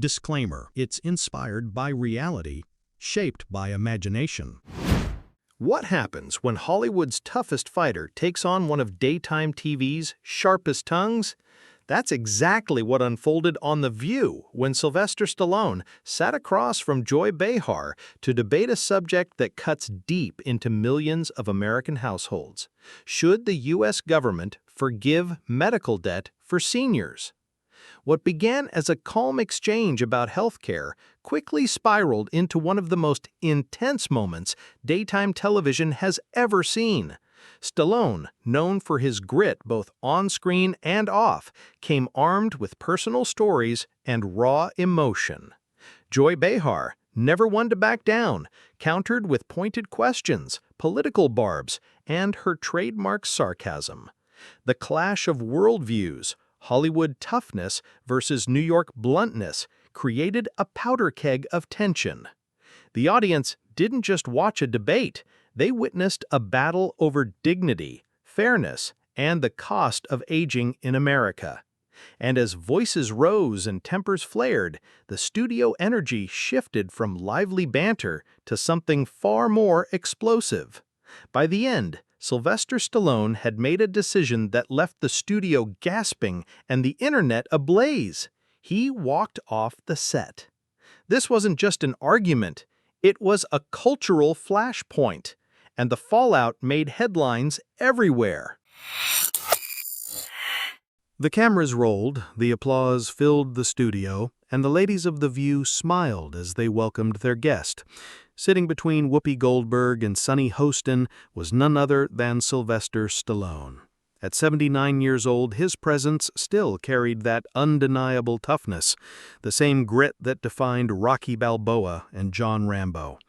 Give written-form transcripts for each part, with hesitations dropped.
Disclaimer: it's inspired by reality, shaped by imagination. What happens when Hollywood's toughest fighter takes on one of daytime TV's sharpest tongues? That's exactly what unfolded on The View when Sylvester Stallone sat across from Joy Behar to debate a subject that cuts deep into millions of American households. Should the U.S. government forgive medical debt for seniors? What began as a calm exchange about healthcare quickly spiraled into one of the most intense moments daytime television has ever seen. Stallone, known for his grit both on-screen and off, came armed with personal stories and raw emotion. Joy Behar, never one to back down, countered with pointed questions, political barbs, and her trademark sarcasm. The clash of worldviews, Hollywood toughness versus New York bluntness, created a powder keg of tension. The audience didn't just watch a debate, they witnessed a battle over dignity, fairness, and the cost of aging in America. And as voices rose and tempers flared, the studio energy shifted from lively banter to something far more explosive. By the end, Sylvester Stallone had made a decision that left the studio gasping and the internet ablaze. He walked off the set. This wasn't just an argument, it was a cultural flashpoint, and the fallout made headlines everywhere. The cameras rolled, the applause filled the studio, and the ladies of The View smiled as they welcomed their guest. Sitting between Whoopi Goldberg and Sunny Hostin was none other than Sylvester Stallone. At 79 years old, his presence still carried that undeniable toughness, the same grit that defined Rocky Balboa and John Rambo.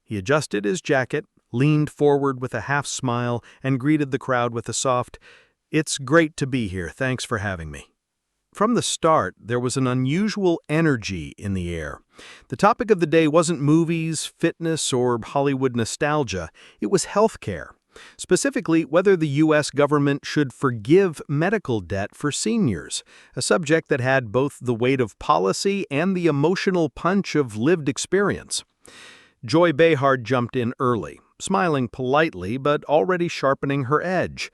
He adjusted his jacket, leaned forward with a half smile, and greeted the crowd with a soft, "It's great to be here, thanks for having me." From the start, there was an unusual energy in the air. The topic of the day wasn't movies, fitness, or Hollywood nostalgia. It was healthcare. Specifically, whether the U.S. government should forgive medical debt for seniors, a subject that had both the weight of policy and the emotional punch of lived experience. Joy Behar jumped in early, smiling politely but already sharpening her edge.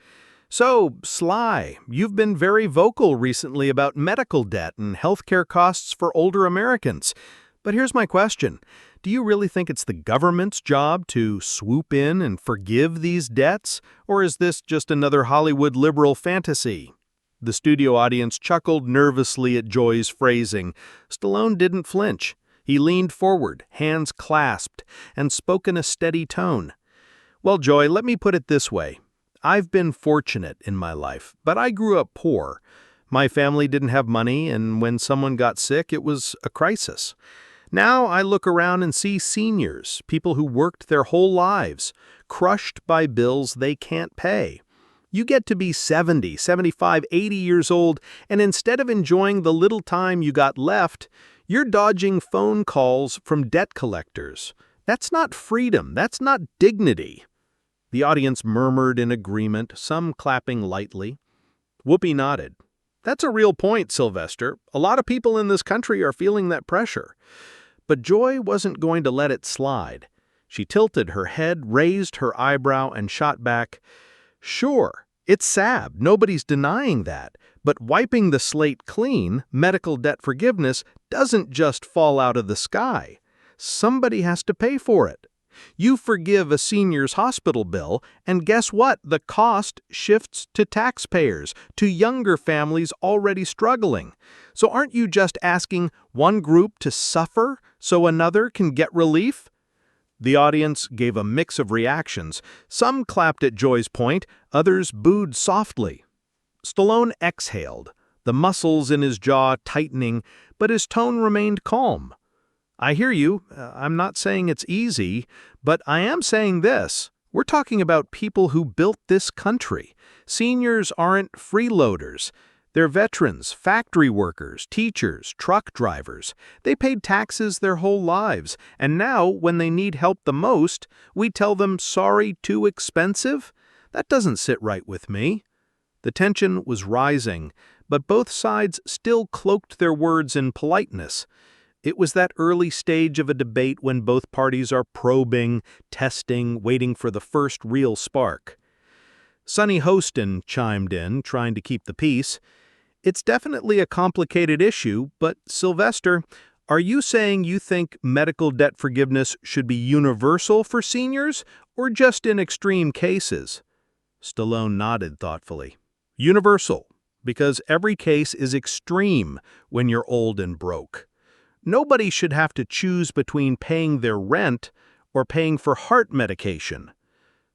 "So, Sly, you've been very vocal recently about medical debt and healthcare costs for older Americans. But here's my question. Do you really think it's the government's job to swoop in and forgive these debts? Or is this just another Hollywood liberal fantasy?" The studio audience chuckled nervously at Joy's phrasing. Stallone didn't flinch. He leaned forward, hands clasped, and spoke in a steady tone. "Well, Joy, let me put it this way. I've been fortunate in my life, but I grew up poor. My family didn't have money, and when someone got sick, it was a crisis. Now I look around and see seniors, people who worked their whole lives, crushed by bills they can't pay. You get to be 70, 75, 80 years old, and instead of enjoying the little time you got left, you're dodging phone calls from debt collectors. That's not freedom. That's not dignity." The audience murmured in agreement, some clapping lightly. Whoopi nodded. "That's a real point, Sylvester. A lot of people in this country are feeling that pressure." But Joy wasn't going to let it slide. She tilted her head, raised her eyebrow, and shot back, "Sure, it's sad, nobody's denying that. But wiping the slate clean, medical debt forgiveness, doesn't just fall out of the sky. Somebody has to pay for it. You forgive a senior's hospital bill, and guess what? The cost shifts to taxpayers, to younger families already struggling. So aren't you just asking one group to suffer so another can get relief?" The audience gave a mix of reactions. Some clapped at Joy's point, others booed softly. Stallone exhaled, the muscles in his jaw tightening, but his tone remained calm. "I hear you. I'm not saying it's easy, but I am saying this. We're talking about people who built this country. Seniors aren't freeloaders. They're veterans, factory workers, teachers, truck drivers. They paid taxes their whole lives, and now, when they need help the most, we tell them, 'Sorry, too expensive?' That doesn't sit right with me." The tension was rising, but both sides still cloaked their words in politeness. It was that early stage of a debate when both parties are probing, testing, waiting for the first real spark. Sonny Hostin chimed in, trying to keep the peace. It's definitely a complicated issue, but Sylvester, are you saying you think medical debt forgiveness should be universal for seniors or just in extreme cases? Stallone nodded thoughtfully. Universal, because every case is extreme when you're old and broke. Nobody should have to choose between paying their rent or paying for heart medication.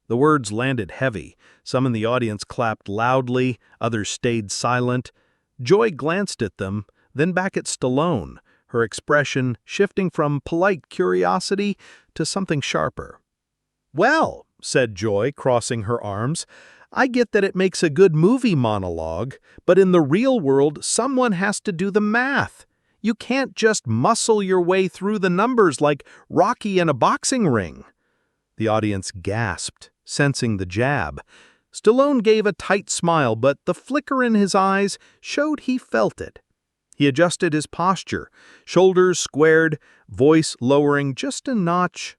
The words landed heavy. Some in the audience clapped loudly, others stayed silent. Joy glanced at them, then back at Stallone, her expression shifting from polite curiosity to something sharper. "Well," said Joy, crossing her arms, "I get that it makes a good movie monologue, but in the real world, someone has to do the math. You can't just muscle your way through the numbers like Rocky in a boxing ring." The audience gasped, sensing the jab. Stallone gave a tight smile, but the flicker in his eyes showed he felt it. He adjusted his posture, shoulders squared, voice lowering just a notch.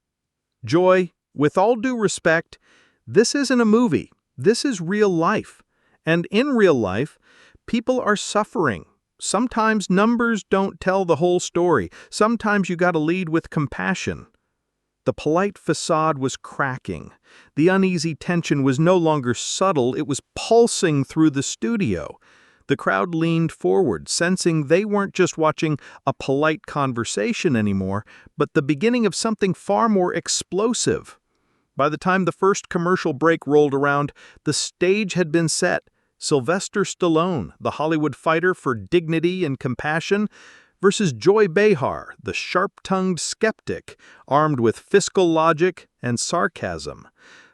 "Joy, with all due respect, this isn't a movie. This is real life. And in real life, people are suffering. Sometimes numbers don't tell the whole story. Sometimes you gotta lead with compassion." The polite facade was cracking. The uneasy tension was no longer subtle, it was pulsing through the studio. The crowd leaned forward, sensing they weren't just watching a polite conversation anymore, but the beginning of something far more explosive. By the time the first commercial break rolled around, the stage had been set. Sylvester Stallone, the Hollywood fighter for dignity and compassion, versus Joy Behar, the sharp-tongued skeptic, armed with fiscal logic and sarcasm.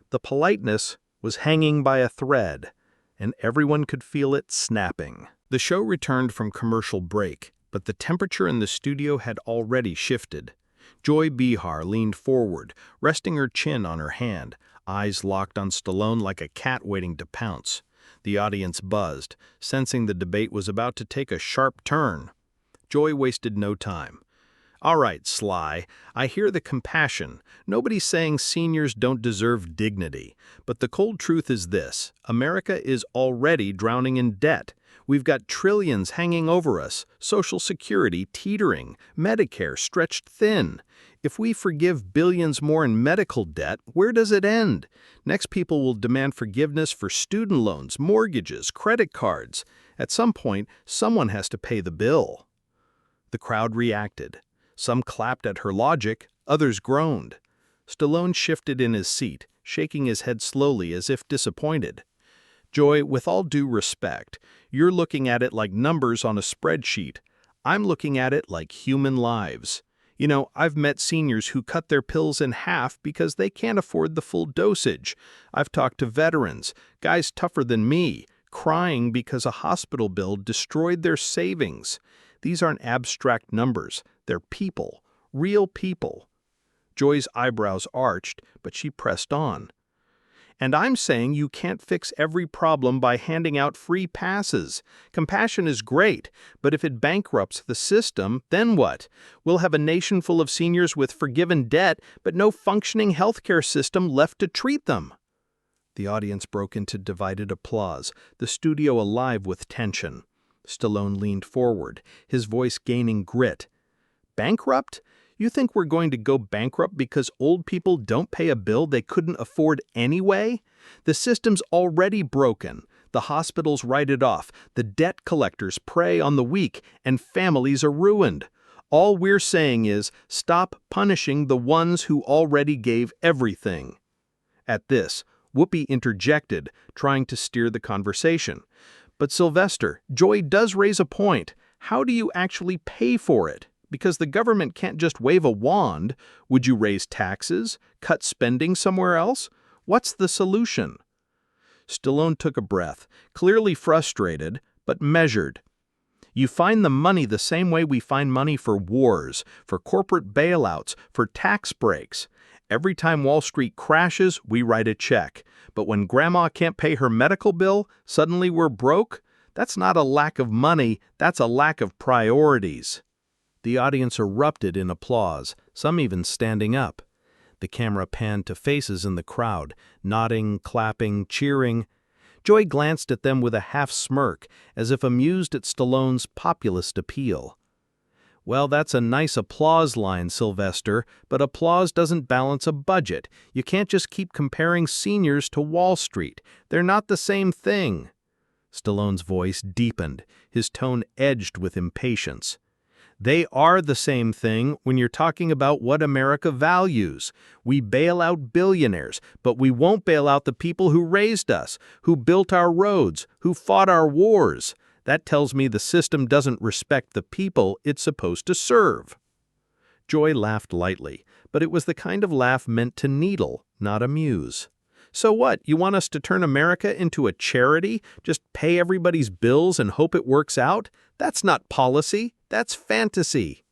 The politeness was hanging by a thread, and everyone could feel it snapping. The show returned from commercial break, but the temperature in the studio had already shifted. Joy Behar leaned forward, resting her chin on her hand, eyes locked on Stallone like a cat waiting to pounce. The audience buzzed, sensing the debate was about to take a sharp turn. Joy wasted no time. "All right, Sly, I hear the compassion. Nobody's saying seniors don't deserve dignity. But the cold truth is this: America is already drowning in debt. We've got trillions hanging over us, Social Security teetering, Medicare stretched thin. If we forgive billions more in medical debt, where does it end? Next, people will demand forgiveness for student loans, mortgages, credit cards. At some point, someone has to pay the bill." The crowd reacted. Some clapped at her logic, others groaned. Stallone shifted in his seat, shaking his head slowly as if disappointed. "Joy, with all due respect, you're looking at it like numbers on a spreadsheet. I'm looking at it like human lives. You know, I've met seniors who cut their pills in half because they can't afford the full dosage. I've talked to veterans, guys tougher than me, crying because a hospital bill destroyed their savings. These aren't abstract numbers. They're people, real people." Joy's eyebrows arched, but she pressed on. "And I'm saying you can't fix every problem by handing out free passes. Compassion is great, but if it bankrupts the system, then what? We'll have a nation full of seniors with forgiven debt, but no functioning healthcare system left to treat them." The audience broke into divided applause, the studio alive with tension. Stallone leaned forward, his voice gaining grit. "Bankrupt? You think we're going to go bankrupt because old people don't pay a bill they couldn't afford anyway? The system's already broken. The hospitals write it off, the debt collectors prey on the weak, and families are ruined. All we're saying is, stop punishing the ones who already gave everything." At this, Whoopi interjected, trying to steer the conversation. "But Sylvester, Joy does raise a point. How do you actually pay for it? Because the government can't just wave a wand. Would you raise taxes? Cut spending somewhere else? What's the solution?" Stallone took a breath, clearly frustrated, but measured. "You find the money the same way we find money for wars, for corporate bailouts, for tax breaks. Every time Wall Street crashes, we write a check. But when Grandma can't pay her medical bill, suddenly we're broke? That's not a lack of money, that's a lack of priorities." The audience erupted in applause, some even standing up. The camera panned to faces in the crowd, nodding, clapping, cheering. Joy glanced at them with a half-smirk, as if amused at Stallone's populist appeal. "Well, that's a nice applause line, Sylvester, but applause doesn't balance a budget. You can't just keep comparing seniors to Wall Street. They're not the same thing." Stallone's voice deepened, his tone edged with impatience. "They are the same thing when you're talking about what America values. We bail out billionaires, but we won't bail out the people who raised us, who built our roads, who fought our wars. That tells me the system doesn't respect the people it's supposed to serve." Joy laughed lightly, but it was the kind of laugh meant to needle, not amuse. "So what, you want us to turn America into a charity? Just pay everybody's bills and hope it works out? That's not policy, that's fantasy."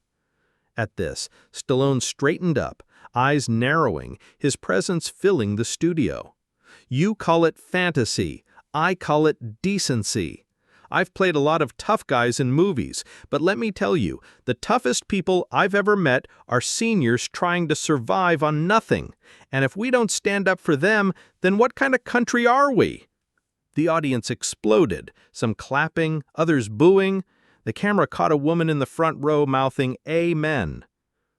At this, Stallone straightened up, eyes narrowing, his presence filling the studio. "You call it fantasy, I call it decency. I've played a lot of tough guys in movies, but let me tell you, the toughest people I've ever met are seniors trying to survive on nothing. And if we don't stand up for them, then what kind of country are we?" The audience exploded, some clapping, others booing. The camera caught a woman in the front row mouthing "Amen."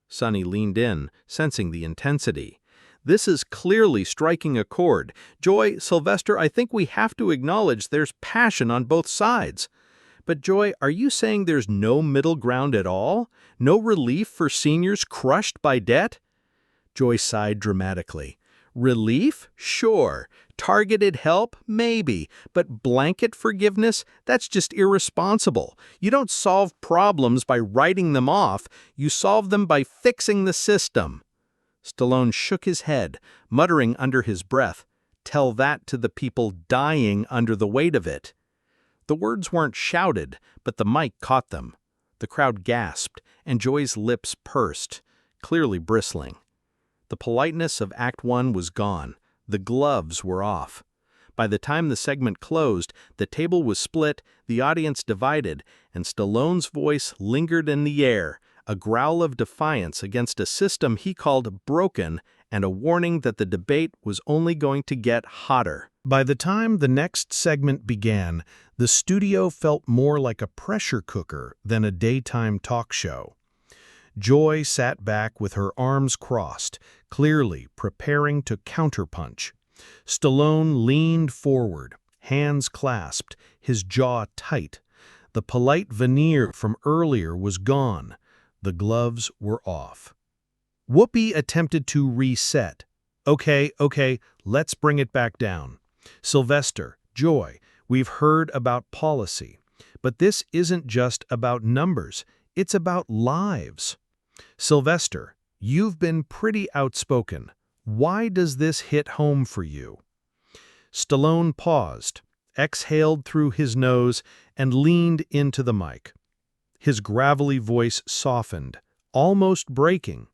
Sonny leaned in, sensing the intensity. "This is clearly striking a chord. Joy, Sylvester, I think we have to acknowledge there's passion on both sides. But Joy, are you saying there's no middle ground at all? No relief for seniors crushed by debt?" Joy sighed dramatically. "Relief? Sure. Targeted help? Maybe. But blanket forgiveness? That's just irresponsible. You don't solve problems by writing them off. You solve them by fixing the system." Stallone shook his head, muttering under his breath, "Tell that to the people dying under the weight of it." The words weren't shouted, but the mic caught them. The crowd gasped, and Joy's lips pursed, clearly bristling. The politeness of Act One was gone. The gloves were off. By the time the segment closed, the table was split, the audience divided, and Stallone's voice lingered in the air, a growl of defiance against a system he called broken and a warning that the debate was only going to get hotter. By the time the next segment began, the studio felt more like a pressure cooker than a daytime talk show. Joy sat back with her arms crossed, clearly preparing to counterpunch. Stallone leaned forward, hands clasped, his jaw tight. The polite veneer from earlier was gone. The gloves were off. Whoopi attempted to reset. Okay, let's bring it back down. Sylvester, Joy, we've heard about policy. But this isn't just about numbers, it's about lives. Sylvester, you've been pretty outspoken. Why does this hit home for you? Stallone paused, exhaled through his nose, and leaned into the mic. His gravelly voice softened, almost breaking.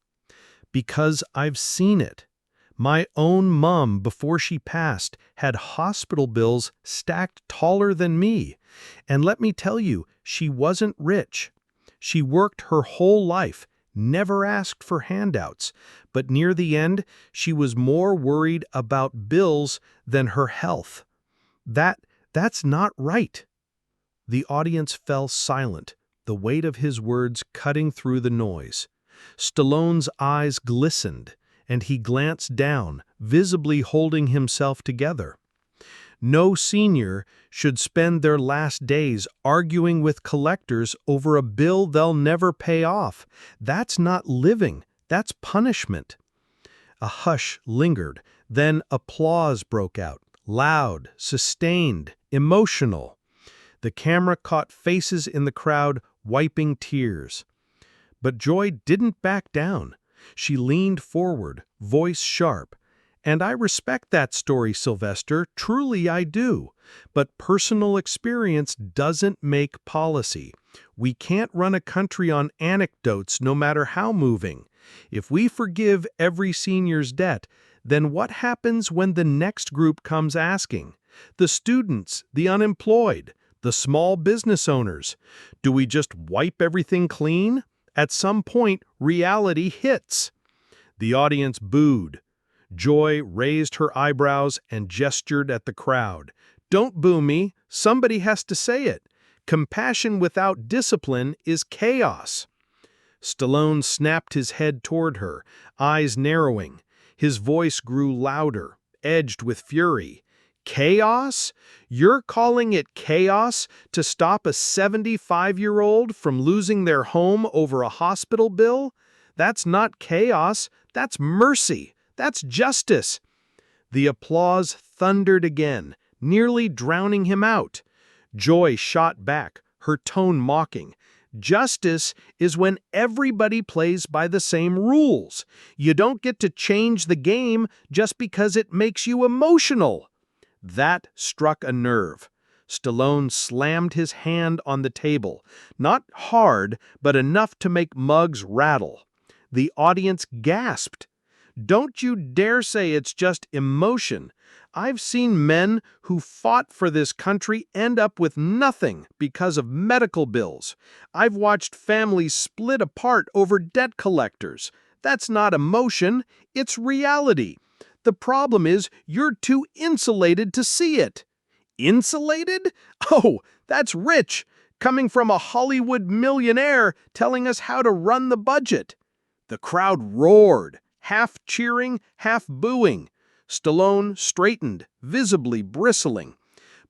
"Because I've seen it. My own mom, before she passed, had hospital bills stacked taller than me. And let me tell you, she wasn't rich. She worked her whole life, never asked for handouts, but near the end, she was more worried about bills than her health. That's not right." The audience fell silent, the weight of his words cutting through the noise. Stallone's eyes glistened, and he glanced down, visibly holding himself together. No senior should spend their last days arguing with collectors over a bill they'll never pay off. That's not living, that's punishment. A hush lingered, then applause broke out, loud, sustained, emotional. The camera caught faces in the crowd, wiping tears. But Joy didn't back down. She leaned forward, voice sharp. "And I respect that story, Sylvester, truly I do. But personal experience doesn't make policy. We can't run a country on anecdotes no matter how moving. If we forgive every senior's debt, then what happens when the next group comes asking? The students, the unemployed, the small business owners. Do we just wipe everything clean? At some point, reality hits. The audience booed. Joy raised her eyebrows and gestured at the crowd. "Don't boo me. Somebody has to say it. Compassion without discipline is chaos." Stallone snapped his head toward her, eyes narrowing. His voice grew louder, edged with fury. "Chaos? You're calling it chaos to stop a 75-year-old from losing their home over a hospital bill? That's not chaos, that's mercy, that's justice." The applause thundered again, nearly drowning him out. Joy shot back, her tone mocking. "Justice is when everybody plays by the same rules. You don't get to change the game just because it makes you emotional." That struck a nerve. Stallone slammed his hand on the table, not hard, but enough to make mugs rattle. The audience gasped. "Don't you dare say it's just emotion. I've seen men who fought for this country end up with nothing because of medical bills. I've watched families split apart over debt collectors. That's not emotion, it's reality. The problem is you're too insulated to see it." Insulated? Oh, that's rich, coming from a Hollywood millionaire telling us how to run the budget. The crowd roared, half cheering, half booing. Stallone straightened, visibly bristling.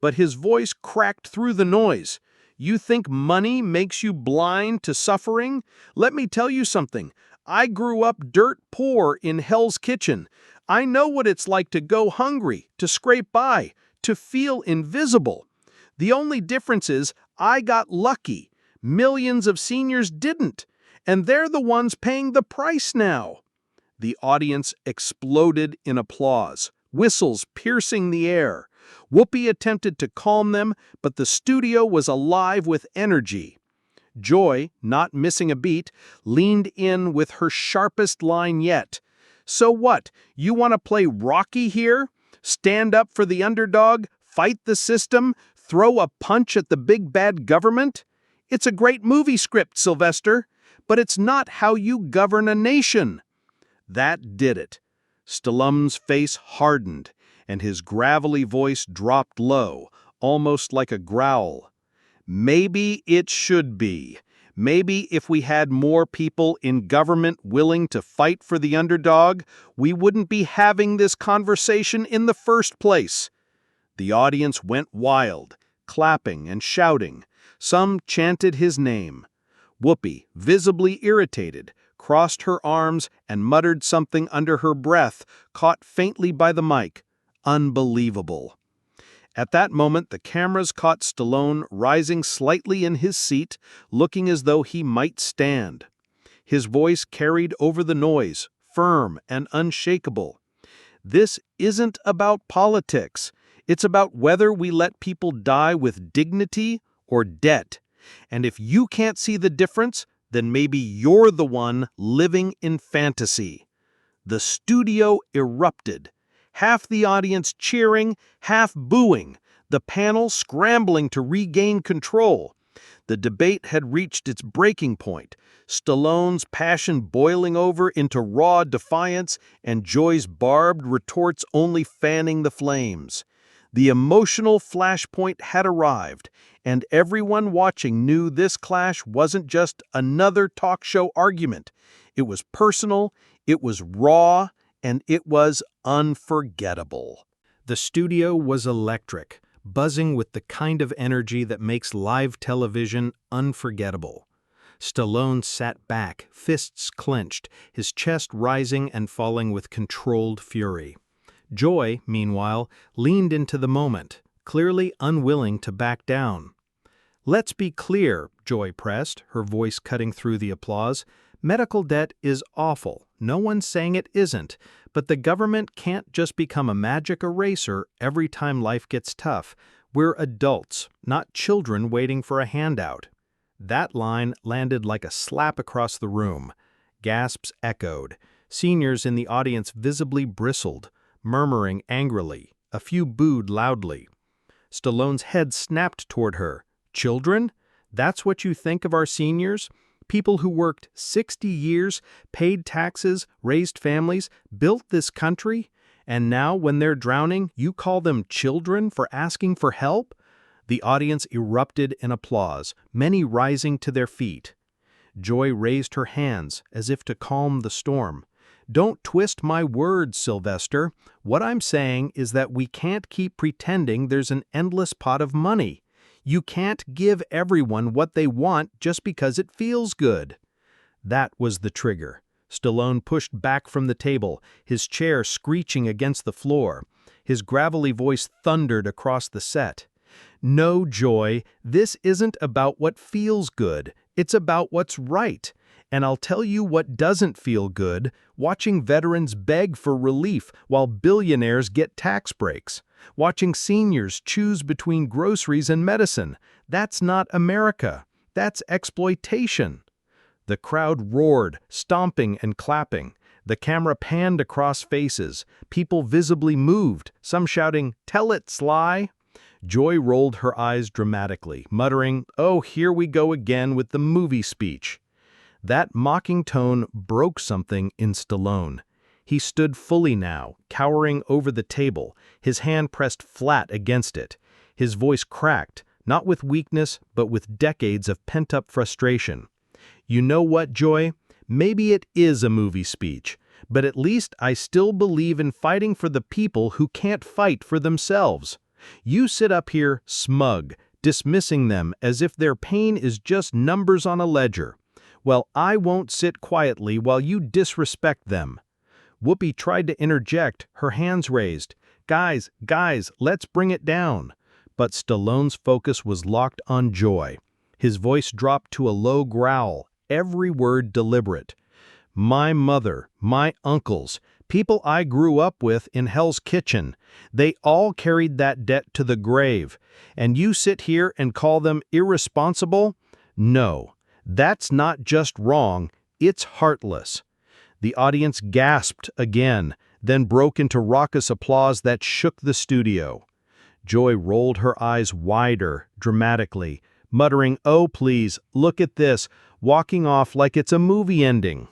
But his voice cracked through the noise. "You think money makes you blind to suffering? Let me tell you something. I grew up dirt poor in Hell's Kitchen. I know what it's like to go hungry, to scrape by, to feel invisible. The only difference is I got lucky. Millions of seniors didn't, and they're the ones paying the price now." The audience exploded in applause, whistles piercing the air. Whoopi attempted to calm them, but the studio was alive with energy. Joy, not missing a beat, leaned in with her sharpest line yet. "So what? You want to play Rocky here? Stand up for the underdog, fight the system, throw a punch at the big bad government? It's a great movie script, Sylvester, but it's not how you govern a nation." That did it. Stallone's face hardened, and his gravelly voice dropped low, almost like a growl. "Maybe it should be. Maybe if we had more people in government willing to fight for the underdog, we wouldn't be having this conversation in the first place." The audience went wild, clapping and shouting. Some chanted his name. Whoopi, visibly irritated, crossed her arms and muttered something under her breath, caught faintly by the mic. Unbelievable. At that moment, the cameras caught Stallone rising slightly in his seat, looking as though he might stand. His voice carried over the noise, firm and unshakable. "This isn't about politics. It's about whether we let people die with dignity or debt. And if you can't see the difference, then maybe you're the one living in fantasy." The studio erupted. Half the audience cheering, half booing, the panel scrambling to regain control. The debate had reached its breaking point, Stallone's passion boiling over into raw defiance and Joy's barbed retorts only fanning the flames. The emotional flashpoint had arrived, and everyone watching knew this clash wasn't just another talk show argument. It was personal, it was raw, and it was unforgettable. The studio was electric, buzzing with the kind of energy that makes live television unforgettable. Stallone sat back, fists clenched, his chest rising and falling with controlled fury. Joy, meanwhile, leaned into the moment, clearly unwilling to back down. "Let's be clear," Joy pressed, her voice cutting through the applause. "Medical debt is awful. No one's saying it isn't. But the government can't just become a magic eraser every time life gets tough. We're adults, not children waiting for a handout." That line landed like a slap across the room. Gasps echoed. Seniors in the audience visibly bristled, murmuring angrily. A few booed loudly. Stallone's head snapped toward her. "Children? That's what you think of our seniors? People who worked 60 years, paid taxes, raised families, built this country, and now when they're drowning, you call them children for asking for help? The audience erupted in applause, many rising to their feet. Joy raised her hands as if to calm the storm. Don't twist my words, Sylvester. What I'm saying is that we can't keep pretending there's an endless pot of money. You can't give everyone what they want just because it feels good. That was the trigger. Stallone pushed back from the table, his chair screeching against the floor. His gravelly voice thundered across the set. No, Joy, this isn't about what feels good. It's about what's right. And I'll tell you what doesn't feel good, watching veterans beg for relief while billionaires get tax breaks. Watching seniors choose between groceries and medicine. That's not America. That's exploitation. The crowd roared, stomping and clapping. The camera panned across faces. People visibly moved, some shouting, "Tell it, Sly!" Joy rolled her eyes dramatically, muttering, "Oh, here we go again with the movie speech." That mocking tone broke something in Stallone. He stood fully now, cowering over the table, his hand pressed flat against it. His voice cracked, not with weakness, but with decades of pent-up frustration. You know what, Joy? Maybe it is a movie speech, but at least I still believe in fighting for the people who can't fight for themselves. You sit up here smug, dismissing them as if their pain is just numbers on a ledger. Well, I won't sit quietly while you disrespect them. Whoopi tried to interject, her hands raised. Guys, let's bring it down. But Stallone's focus was locked on Joy. His voice dropped to a low growl, every word deliberate. My mother, my uncles, people I grew up with in Hell's Kitchen, they all carried that debt to the grave. And you sit here and call them irresponsible? No, that's not just wrong, it's heartless. The audience gasped again, then broke into raucous applause that shook the studio. Joy rolled her eyes wider, dramatically, muttering, "Oh, please, look at this," walking off like it's a movie ending.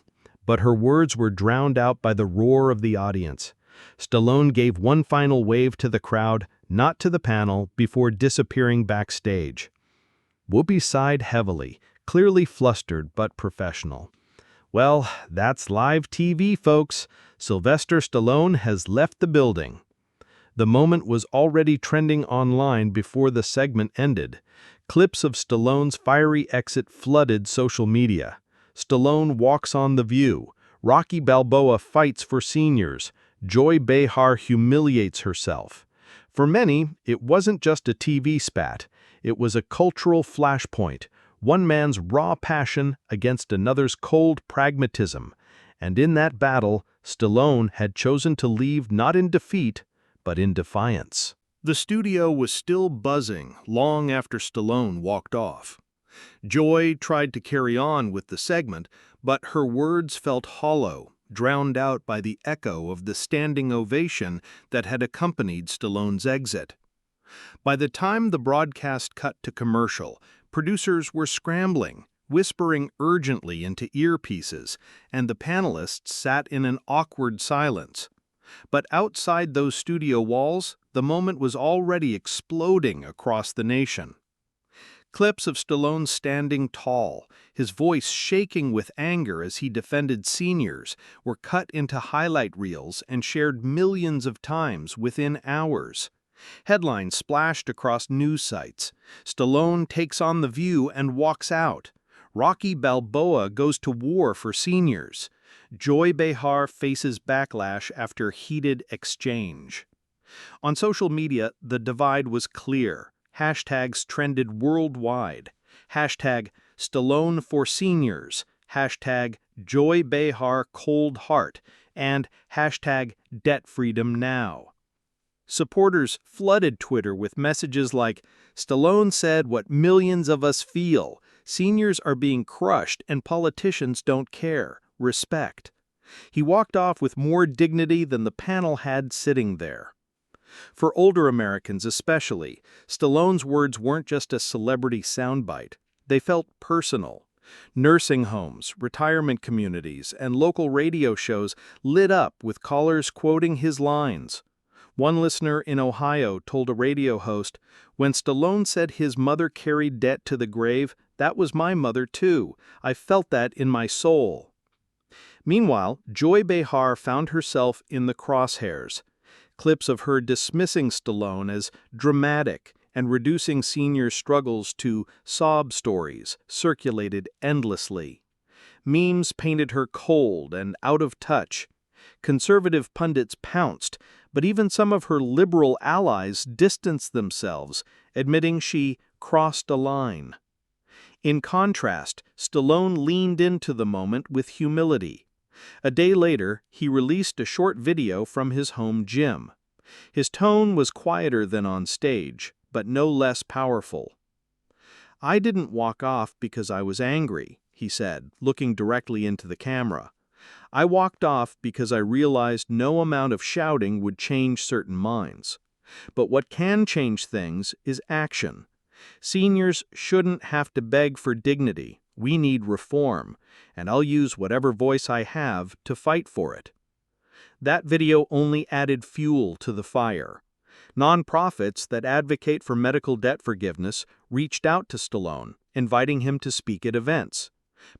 But her words were drowned out by the roar of the audience. Stallone gave one final wave to the crowd, not to the panel, before disappearing backstage. Whoopi sighed heavily, clearly flustered but professional. Well, that's live TV, folks. Sylvester Stallone has left the building. The moment was already trending online before the segment ended. Clips of Stallone's fiery exit flooded social media. Stallone walks on The View. Rocky Balboa fights for seniors. Joy Behar humiliates herself. For many, it wasn't just a TV spat. It was a cultural flashpoint. One man's raw passion against another's cold pragmatism. And in that battle, Stallone had chosen to leave not in defeat, but in defiance. The studio was still buzzing long after Stallone walked off. Joy tried to carry on with the segment, but her words felt hollow, drowned out by the echo of the standing ovation that had accompanied Stallone's exit. By the time the broadcast cut to commercial, producers were scrambling, whispering urgently into earpieces, and the panelists sat in an awkward silence. But outside those studio walls, the moment was already exploding across the nation. Clips of Stallone standing tall, his voice shaking with anger as he defended seniors, were cut into highlight reels and shared millions of times within hours. Headlines splashed across news sites. Stallone takes on The View and walks out. Rocky Balboa goes to war for seniors. Joy Behar faces backlash after heated exchange. On social media, the divide was clear. Hashtags trended worldwide. Hashtag Stallone for seniors. Hashtag Joy Behar cold heart. And hashtag debt freedom now. Supporters flooded Twitter with messages like, "Stallone said what millions of us feel. Seniors are being crushed and politicians don't care. Respect." He walked off with more dignity than the panel had sitting there. For older Americans especially, Stallone's words weren't just a celebrity soundbite. They felt personal. Nursing homes, retirement communities, and local radio shows lit up with callers quoting his lines. One listener in Ohio told a radio host, "When Stallone said his mother carried debt to the grave, that was my mother too. I felt that in my soul." Meanwhile, Joy Behar found herself in the crosshairs. Clips of her dismissing Stallone as dramatic and reducing senior struggles to sob stories circulated endlessly. Memes painted her cold and out of touch. Conservative pundits pounced, but even some of her liberal allies distanced themselves, admitting she crossed a line. In contrast, Stallone leaned into the moment with humility. A day later, he released a short video from his home gym. His tone was quieter than on stage, but no less powerful. "I didn't walk off because I was angry," he said, looking directly into the camera. "I walked off because I realized no amount of shouting would change certain minds. But what can change things is action. Seniors shouldn't have to beg for dignity. We need reform, and I'll use whatever voice I have to fight for it." That video only added fuel to the fire. Nonprofits that advocate for medical debt forgiveness reached out to Stallone, inviting him to speak at events.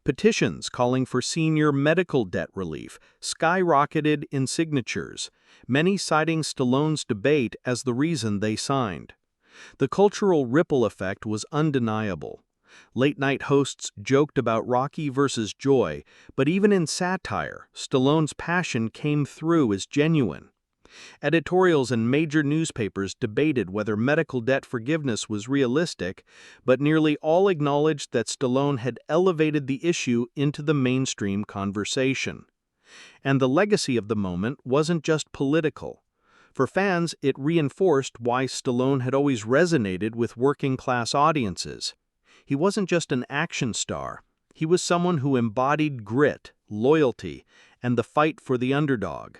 Petitions calling for senior medical debt relief skyrocketed in signatures, many citing Stallone's debate as the reason they signed. The cultural ripple effect was undeniable. Late-night hosts joked about Rocky versus Joy, but even in satire, Stallone's passion came through as genuine. Editorials in major newspapers debated whether medical debt forgiveness was realistic, but nearly all acknowledged that Stallone had elevated the issue into the mainstream conversation. And the legacy of the moment wasn't just political. For fans, it reinforced why Stallone had always resonated with working-class audiences. He wasn't just an action star. He was someone who embodied grit, loyalty, and the fight for the underdog.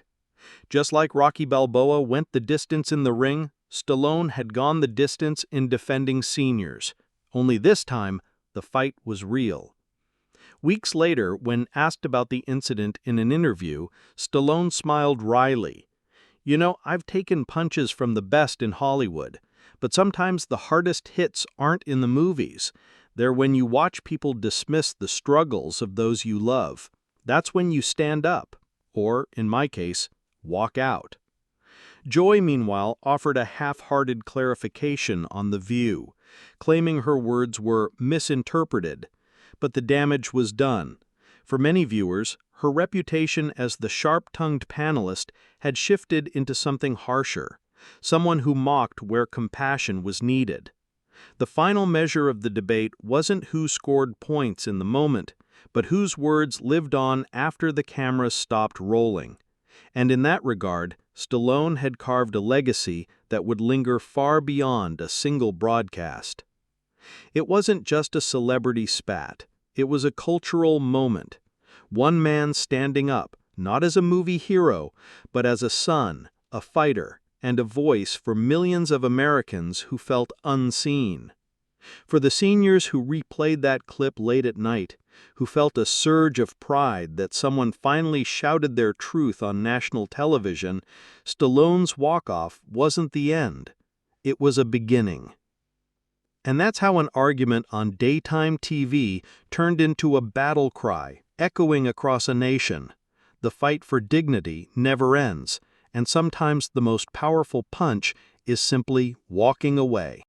Just like Rocky Balboa went the distance in the ring, Stallone had gone the distance in defending seniors. Only this time, the fight was real. Weeks later, when asked about the incident in an interview, Stallone smiled wryly. "You know, I've taken punches from the best in Hollywood, but sometimes the hardest hits aren't in the movies. They're when you watch people dismiss the struggles of those you love. That's when you stand up, or, in my case, walk out." Joy, meanwhile, offered a half-hearted clarification on The View, claiming her words were misinterpreted. But the damage was done. For many viewers, her reputation as the sharp-tongued panelist had shifted into something harsher, someone who mocked where compassion was needed. The final measure of the debate wasn't who scored points in the moment, but whose words lived on after the camera stopped rolling. And in that regard, Stallone had carved a legacy that would linger far beyond a single broadcast. It wasn't just a celebrity spat. It was a cultural moment. One man standing up, not as a movie hero, but as a son, a fighter, and a voice for millions of Americans who felt unseen. For the seniors who replayed that clip late at night, who felt a surge of pride that someone finally shouted their truth on national television, Stallone's walk-off wasn't the end. It was a beginning. And that's how an argument on daytime TV turned into a battle cry, echoing across a nation. The fight for dignity never ends, and sometimes the most powerful punch is simply walking away.